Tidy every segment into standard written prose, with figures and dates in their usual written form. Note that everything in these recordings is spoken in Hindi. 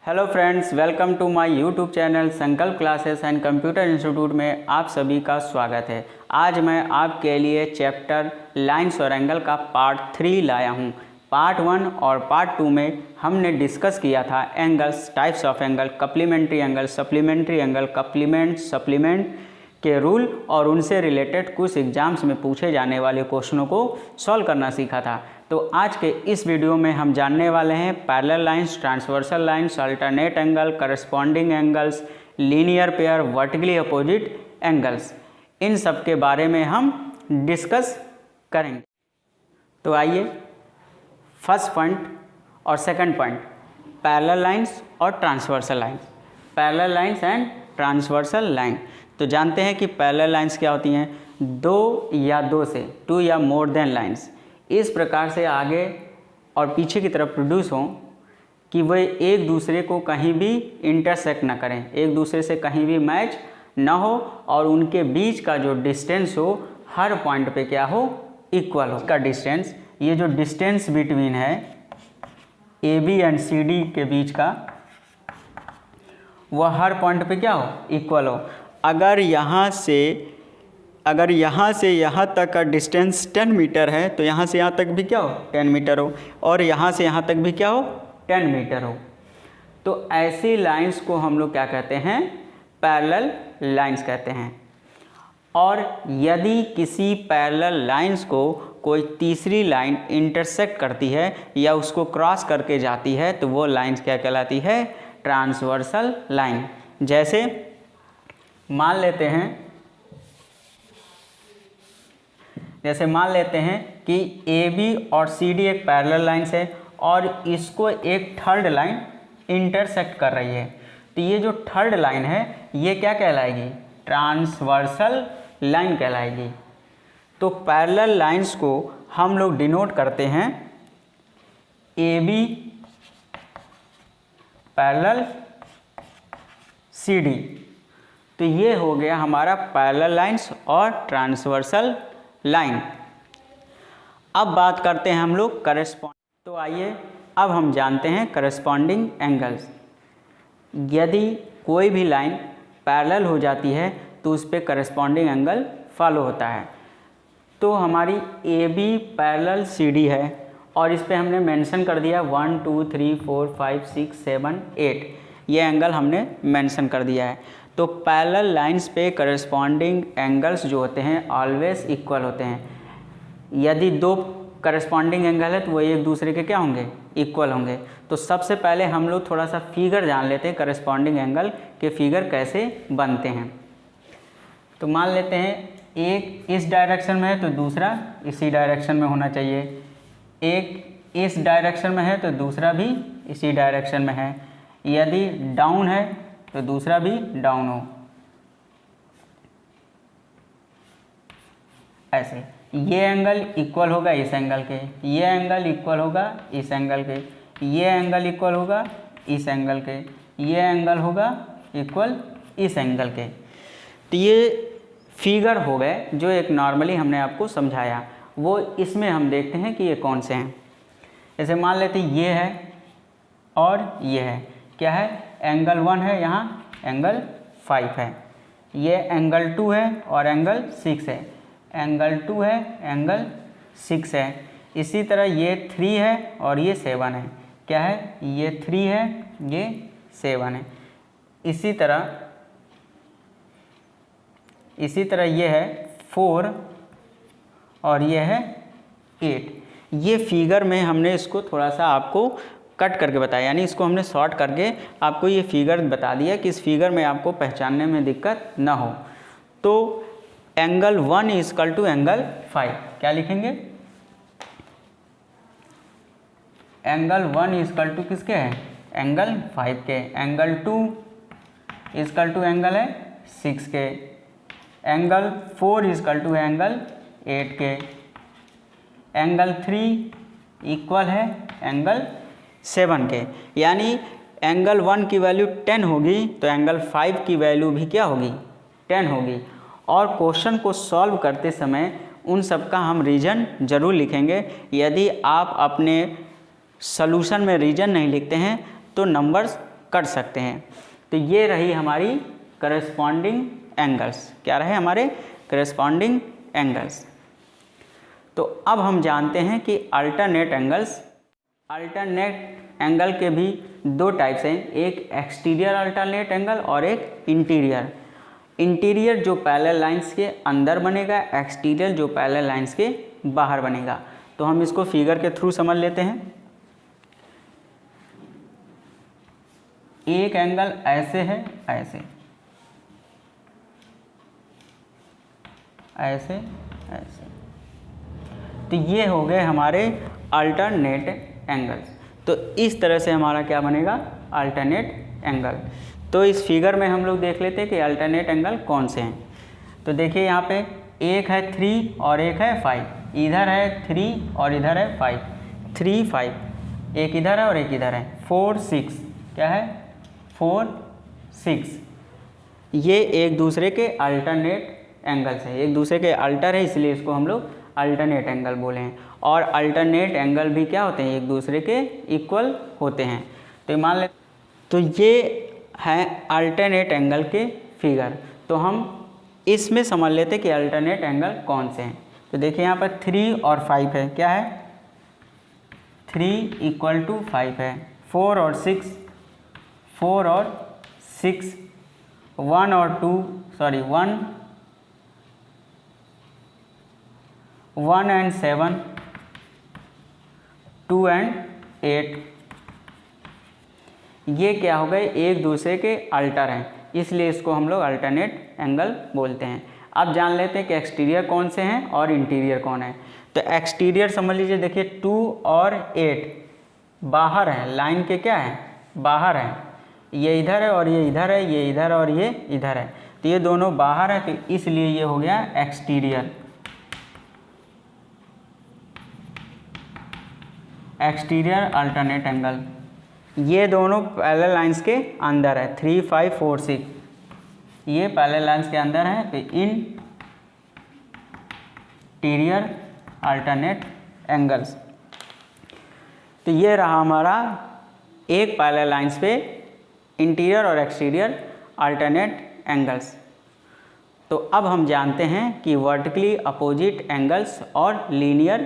Hello friends, welcome to my YouTube channel Sankalp classes and computer institute में आप सभी का स्वागत है। आज मैं आपके लिए चैप्टर लाइंस और एंगल का पार्ट 3 लाया हूं। पार्ट 1 और पार्ट 2 में हमने डिस्कस किया था angles, types of angle, complementary angle, supplementary angle, supplement के रूल और उनसे रिलेटेड कुछ एग्जाम्स में पूछे जाने वाले क्वेश्चनों को सॉल्व करना सीखा था। तो आज के इस वीडियो में हम जानने वाले हैं parallel lines, transversal lines, alternate angle, corresponding angles, linear pair, vertically opposite angles. इन सब के बारे में हम डिस्कस करेंगे। तो आइए फर्स्ट पॉइंट और सेकंड पॉइंट, पैरेलल लाइंस और transversal lines. Parallel lines and transversal line. तो जानते हैं कि पैरेलल लाइंस क्या होती हैं? दो या दो से, टू या मोर देन लाइंस इस प्रकार से आगे और पीछे की तरफ प्रोड्यूस हों कि वे एक दूसरे को कहीं भी इंटरसेक्ट ना करें, एक दूसरे से कहीं भी मैच ना हो और उनके बीच का जो डिस्टेंस हो हर पॉइंट पे क्या हो, इक्वल हो। का डिस्टेंस, ये जो डिस्टेंस बिटवीन है A B and C D के बीच का, वह हर पॉइंट पे क्या हो, इक्वल हो। अगर यहाँ से यहाँ तक का डिस्टेंस 10 मीटर है तो यहाँ से यहाँ तक भी क्या हो, 10 मीटर हो, और यहाँ से यहाँ तक भी क्या हो, 10 मीटर हो। तो ऐसी लाइंस को हम लोग क्या कहते हैं, पैरेलल लाइंस कहते हैं। और यदि किसी पैरेलल लाइंस को कोई तीसरी लाइन इंटरसेक्ट करती है या उसको क्रॉस करके जाती है तो वो लाइंस क्या कहलाती है, ट्रांसवर्सल लाइन। जैसे मान लेते हैं कि ए बी और सी डी एक पैरेलल लाइंस है और इसको एक थर्ड लाइन इंटरसेक्ट कर रही है। तो ये जो थर्ड लाइन है ये क्या कहलाएगी, ट्रांसवर्सल लाइन कहलाएगी। तो पैरेलल लाइंस को हम लोग डिनोट करते हैं A B parallel C D. तो ये हो गया हमारा पैरेलल लाइंस और ट्रांसवर्सल लाइन। अब बात करते हैं हम लोग करस्पॉन्ड। तो आइए अब हम जानते हैं करस्पॉन्डिंग एंगल्स। यदि कोई भी लाइन पैरेलल हो जाती है तो उस पर करस्पॉन्डिंग एंगल फॉलो होता है। तो हमारी A B parallel C D है और इस पर हमने मेंशन कर दिया 1 2 3 4 5 6 7 8, ये एंगल हमने मेंशन कर दिया है। तो पैरेलल लाइंस पे करस्पॉन्डिंग एंगल्स जो होते हैं ऑलवेज इक्वल होते हैं। यदि दो करस्पॉन्डिंग एंगल है तो वो एक दूसरे के क्या होंगे, इक्वल होंगे। तो सबसे पहले हम लोग थोड़ा सा फिगर जान लेते हैं करस्पॉन्डिंग एंगल के फिगर कैसे बनते हैं। तो मान लेते हैं एक इस डायरेक्शन में है तो दूसरा इसी डायरेक्शन में होना चाहिए, एक इस डायरेक्शन में है तो दूसरा भी इसी डायरेक्शन में है। यदि डाउन है तो दूसरा भी डाउन हो, ऐसे। ये एंगल इक्वल होगा इस एंगल के, ये एंगल इक्वल होगा इस एंगल के, ये एंगल इक्वल होगा इस एंगल के, ये एंगल होगा इक्वल इस एंगल के। तो ये फिगर हो गए जो एक नॉर्मली हमने आपको समझाया। वो इसमें हम देखते हैं कि ये कौन से हैं। जैसे मान लेते हैं ये है और ये है, क्या है, एंगल 1 है, यहाँ एंगल 5 है, ये एंगल 2 है और एंगल 6 है, एंगल 2 है, एंगल 6 है। इसी तरह ये 3 है और ये 7 है, क्या है, ये 3 है, ये 7 है। इसी तरह ये है 4 और ये है 8। ये फिगर में हमने इसको थोड़ा सा आपको कट करके बताया, यानी इसको हमने शॉर्ट करके आपको ये फिगर बता दिया कि इस फिगर में आपको पहचानने में दिक्कत ना हो। तो एंगल 1 इक्वल टू एंगल 5, क्या लिखेंगे, एंगल 1 इक्वल टू किसके है, एंगल 5 के, एंगल 2 इक्वल टू एंगल है 6 के, एंगल 4 इक्वल टू एंगल 8 के, एंगल 3 इक्वल है एंगल 7 के। यानी एंगल 1 की वैल्यू 10 होगी तो एंगल 5 की वैल्यू भी क्या होगी, 10 होगी। और क्वेश्चन को सॉल्व करते समय उन सब का हम रीजन ज़रूर लिखेंगे। यदि आप अपने सॉल्यूशन में रीजन नहीं लिखते हैं तो नंबर्स कर सकते हैं। तो ये रही हमारी करस्पॉन्डिंग एंगल्स। क्या रहे हमारे करस्पॉन्डिंग एंगल्स। तो अब हम जानते हैं कि अल्टरनेट एंगल्स। अल्टरनेट एंगल के भी दो टाइप्स हैं, एक एक्सटीरियर अल्टरनेट एंगल और एक इंटीरियर। इंटीरियर जो पैरेलल लाइंस के अंदर बनेगा, एक्सटीरियर जो पैरेलल लाइंस के बाहर बनेगा। तो हम इसको फिगर के थ्रू समझ लेते हैं। एक एंगल ऐसे है, ऐसे ऐसे ऐसे, तो ये हो गए हमारे अल्टरनेट एंगल्स। तो इस तरह से हमारा क्या बनेगा, अल्टरनेट एंगल। तो इस फिगर में हम लोग देख लेते हैं कि अल्टरनेट एंगल कौन से हैं। तो देखिए यहाँ पे एक है 3 और एक है 5, इधर है 3 और इधर है 5, 3 5, एक इधर है और एक इधर है 4 6, क्या है 4 6। ये एक दूसरे के अल्टरनेट एंगल्स है, एक दूसरे के अल्टर है, इसलिए इसको हम लोग अल्टरनेट एंगल बोले हैं। और अल्टरनेट एंगल भी क्या होते हैं, एक दूसरे के इक्वल होते हैं। तो मान ले, तो ये है अल्टरनेट एंगल के फिगर। तो हम इसमें समझ लेते हैं कि अल्टरनेट एंगल कौन से हैं। तो देखिए यहाँ पर 3 और 5 है, क्या है 3 = 5 है, 4 और 6, 4 और 6, 1 और 2 सॉरी 1 and 7, 2 and 8। ये क्या हो गए, एक दूसरे के अल्टर हैं, इसलिए इसको हम लोग अल्टरनेट एंगल बोलते हैं। अब जान लेते हैं कि एक्सटीरियर कौन से हैं और इंटीरियर कौन है। तो एक्सटीरियर समझ लीजिए, देखिए 2 और 8 बाहर हैं, लाइन के क्या हैं, बाहर हैं। ये इधर है और ये इधर है, ये इधर और ये इधर है, तो ये दोनों बाहर है, तो इसलिए ये हो गया एक्सटीरियर। Exterior alternate angle. ये दोनों पैरेलल लाइंस के अंदर है, 3 5 4 6, ये पैरेलल लाइंस के अंदर है, तो इंटीरियर अल्टरनेट एंगल्स। तो ये रहा हमारा एक पैरेलल लाइंस पे इंटीरियर और एक्सटीरियर अल्टरनेट एंगल्स। तो अब हम जानते हैं कि वर्टिकली अपोजिट एंगल्स और लीनियर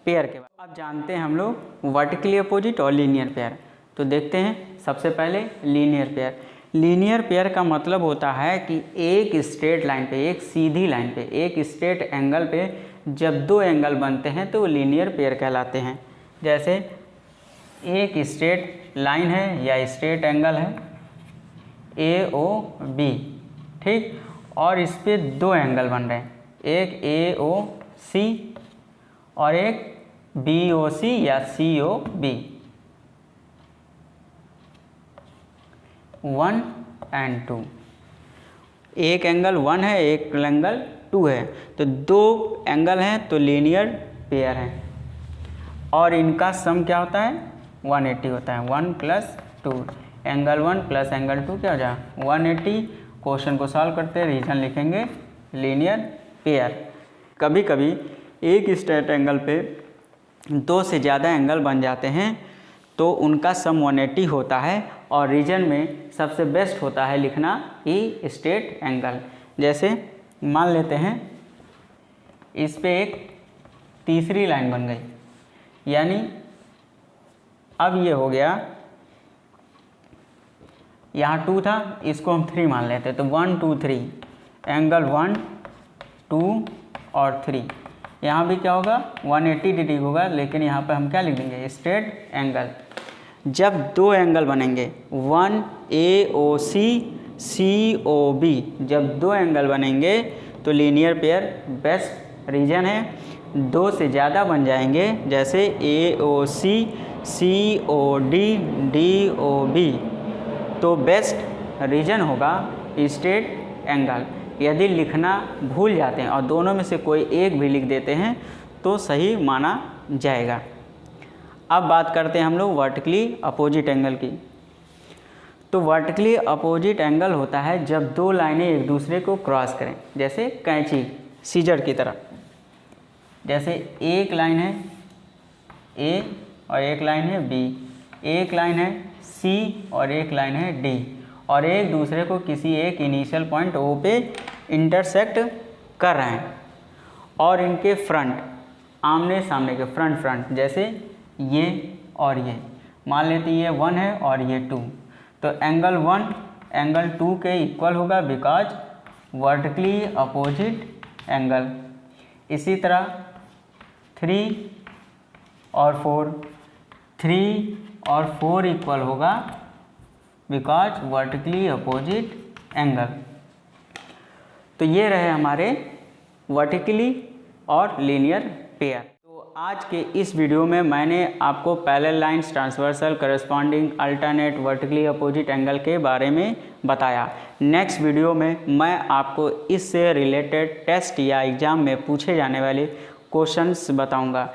पेयर के बारे में। अब जानते हैं हम लोग वर्टिकली अपोजिट और लीनियर पेयर। तो देखते हैं सबसे पहले लीनियर पेयर। लीनियर पेयर का मतलब होता है कि एक स्ट्रेट लाइन पे, एक सीधी लाइन पे, एक स्ट्रेट एंगल पे जब दो एंगल बनते हैं तो वो लीनियर पेयर कहलाते हैं। जैसे एक स्ट्रेट लाइन है या स्ट्रेट एंगल है AOB, ठीक, और इस पे दो एंगल बन रहे हैं, एक AOC और एक BOC या COB, 1 and 2। एक एंगल 1 है, एक एंगल 2 है, तो दो एंगल हैं तो लीनियर पेयर हैं। और इनका सम क्या होता है, 180 होता है, 1 + 2, एंगल 1 + एंगल 2 क्या हो जाए 180। क्वेश्चन को सॉल्व करते हैं, रीजन लिखेंगे लीनियर पेयर। कभी कभी एक स्ट्रेट एंगल पे दो से ज़्यादा एंगल बन जाते हैं तो उनका सम 180 होता है, और रीजन में सबसे बेस्ट होता है लिखना ई स्ट्रेट एंगल। जैसे मान लेते हैं इस पे एक तीसरी लाइन बन गई, यानी अब ये हो गया, यहाँ 2 था, इसको हम 3 मान लेते हैं, तो 1 2 3, एंगल 1 2 और 3। यहाँ भी क्या होगा 180 डिग्री होगा, लेकिन यहाँ पे हम क्या लिख देंगे स्ट्रेट एंगल। जब दो एंगल बनेंगे 1 AOC COB, जब दो एंगल बनेंगे तो लीनियर पेयर बेस्ट रीजन है। दो से ज़्यादा बन जाएंगे जैसे AOC COD DOB, तो बेस्ट रीजन होगा स्ट्रेट एंगल। यदि लिखना भूल जाते हैं और दोनों में से कोई एक भी लिख देते हैं तो सही माना जाएगा। अब बात करते हैं हम लोग वर्टिकली अपोजिट एंगल की। तो वर्टिकली अपोजिट एंगल होता है जब दो लाइनें एक दूसरे को क्रॉस करें, जैसे कैंची सीजर की तरह। जैसे एक लाइन है A और एक लाइन है B, एक लाइन है C और एक लाइन है D, और एक दूसरे को किसी एक इनिशियल पॉइंट O पे इंटरसेक्ट कर रहे हैं, और इनके फ्रंट आमने सामने के फ्रंट जैसे ये और ये, मान लेते ये 1 है और ये 2, तो एंगल 1 एंगल 2 के इक्वल होगा बिकॉज वर्टिकली अपोजिट एंगल। इसी तरह 3 और 4 इक्वल होगा बिकॉज वर्टिकली अपोजिट एंगल। तो ये रहे हमारे वर्टिकली और लीनियर पेयर। तो आज के इस वीडियो में मैंने आपको parallel lines, transversal, corresponding, alternate, vertically opposite angle के बारे में बताया। नेक्स्ट वीडियो में मैं आपको इससे रिलेटेड टेस्ट या एग्ज़ाम में पूछे जाने वाले क्वेश्चंस बताऊंगा।